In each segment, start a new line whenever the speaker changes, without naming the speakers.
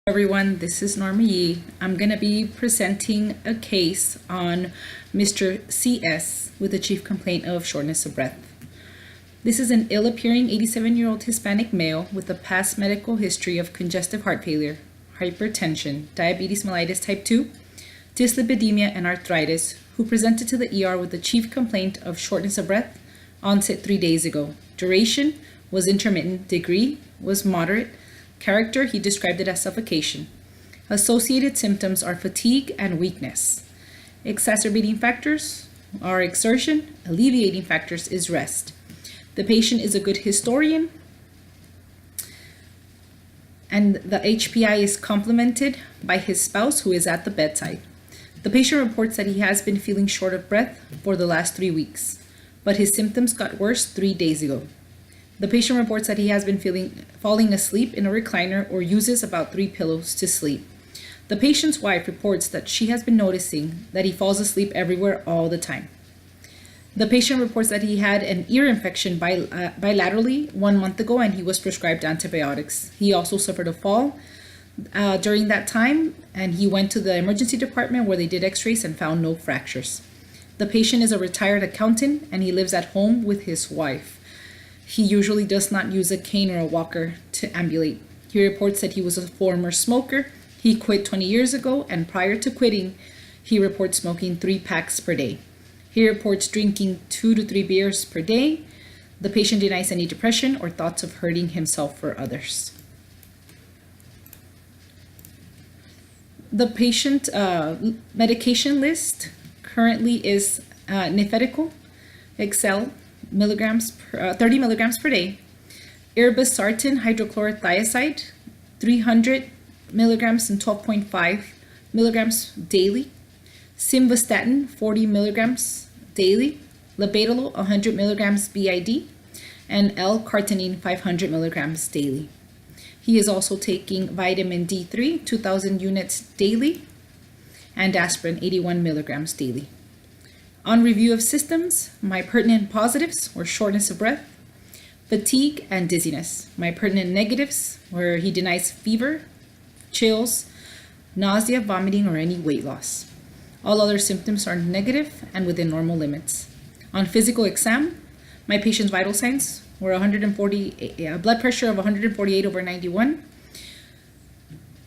Everyone, this is Norma Yee. I'm going to be presenting a case on Mr. CS with a chief complaint of shortness of breath. This is an ill-appearing 87-year-old Hispanic male with a past medical history of congestive heart failure, hypertension, diabetes mellitus type 2, dyslipidemia, and arthritis, who presented to the ER with a chief complaint of shortness of breath, onset 3 days ago. Duration was intermittent, degree was moderate. Character, he described it as suffocation. Associated symptoms are fatigue and weakness. Exacerbating factors are exertion. Alleviating factors is rest. The patient is a good historian, and the HPI is complemented by his spouse, who is at the bedside. The patient reports that he has been feeling short of breath for the last 3 weeks, but his symptoms got worse 3 days ago. The patient reports that he has been falling asleep in a recliner or uses about 3 pillows to sleep. The patient's wife reports that she has been noticing that he falls asleep everywhere all the time. The patient reports that he had an ear infection bilaterally 1 month ago, and he was prescribed antibiotics. He also suffered a fall during that time, and he went to the emergency department where they did x-rays and found no fractures. The patient is a retired accountant, and he lives at home with his wife. He usually does not use a cane or a walker to ambulate. He reports that he was a former smoker. He quit 20 years ago, and prior to quitting, he reports smoking 3 packs per day. He reports drinking 2 to 3 beers per day. The patient denies any depression or thoughts of hurting himself or others. The patient medication list currently is Nifedical, Excel, 30 milligrams per day, irbesartan hydrochlorothiazide, 300 milligrams and 12.5 milligrams daily, simvastatin, 40 milligrams daily, labetalol, 100 milligrams BID, and L-carnitine, 500 milligrams daily. He is also taking vitamin D3, 2,000 units daily, and aspirin, 81 milligrams daily. On review of systems, my pertinent positives were shortness of breath, fatigue, and dizziness. My pertinent negatives were he denies fever, chills, nausea, vomiting, or any weight loss. All other symptoms are negative and within normal limits. On physical exam, my patient's vital signs were blood pressure of 148/91,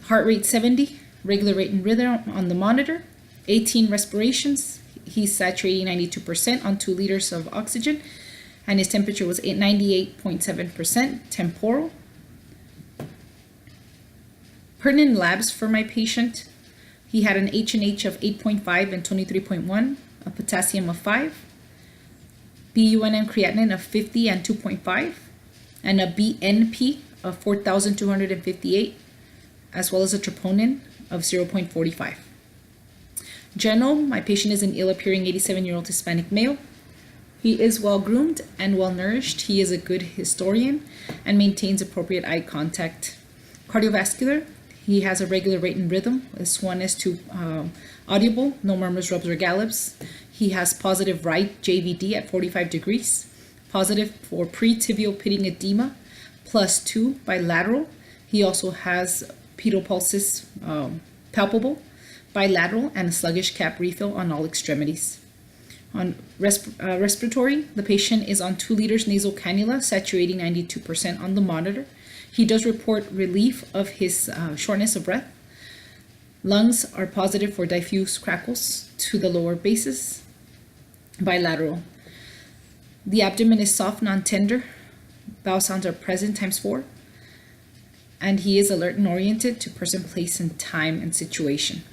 heart rate 70, regular rate and rhythm on the monitor, 18 respirations. He's saturating 92% on 2 liters of oxygen, and his temperature was 98.7% temporal. Pertinent labs for my patient: he had an H&H of 8.5 and 23.1, a potassium of 5, BUN and creatinine of 50 and 2.5, and a BNP of 4,258, as well as a troponin of 0.45. General, my patient is an ill-appearing 87-year-old Hispanic male. He is well-groomed and well-nourished. He is a good historian and maintains appropriate eye contact. Cardiovascular, he has a regular rate and rhythm. S1, S2 audible, no murmurs, rubs, or gallops. He has positive right JVD at 45 degrees, positive for pre-tibial pitting edema, +2 bilateral. He also has pedal pulses palpable, bilateral, and a sluggish cap refill on all extremities. On respiratory, the patient is on 2 liters nasal cannula, saturating 92% on the monitor. He does report relief of his shortness of breath. Lungs are positive for diffuse crackles to the lower bases, bilateral. The abdomen is soft, non-tender. Bowel sounds are present ×4. And he is alert and oriented to person, place, and time and situation.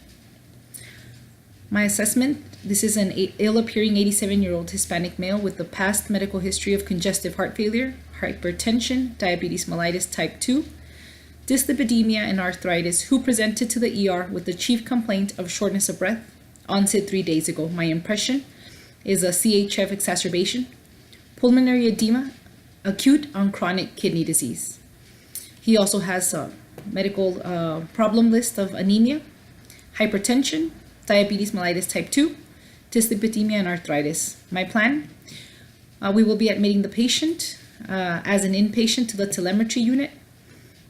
My assessment: this is an ill-appearing 87-year-old Hispanic male with a past medical history of congestive heart failure, hypertension, diabetes mellitus type 2, dyslipidemia, and arthritis, who presented to the ER with the chief complaint of shortness of breath, onset 3 days ago. My impression is a CHF exacerbation, pulmonary edema, acute on chronic kidney disease. He also has a medical problem list of anemia, hypertension, diabetes mellitus type 2, dyslipidemia, and arthritis. My plan: we will be admitting the patient as an inpatient to the telemetry unit.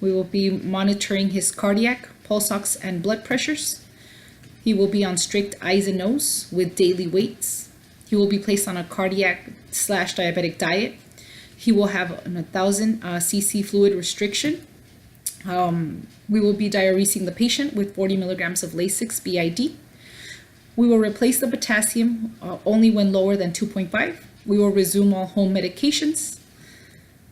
We will be monitoring his cardiac, pulse ox, and blood pressures. He will be on strict eyes and nose with daily weights. He will be placed on a cardiac/diabetic diet. He will have an 1,000 cc fluid restriction. We will be diuresing the patient with 40 milligrams of Lasix BID. We will replace the potassium only when lower than 2.5. We will resume all home medications.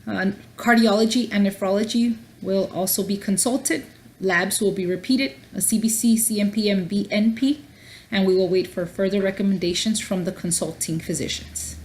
Cardiology and nephrology will also be consulted. Labs will be repeated, a CBC, CMP, and BNP, and we will wait for further recommendations from the consulting physicians.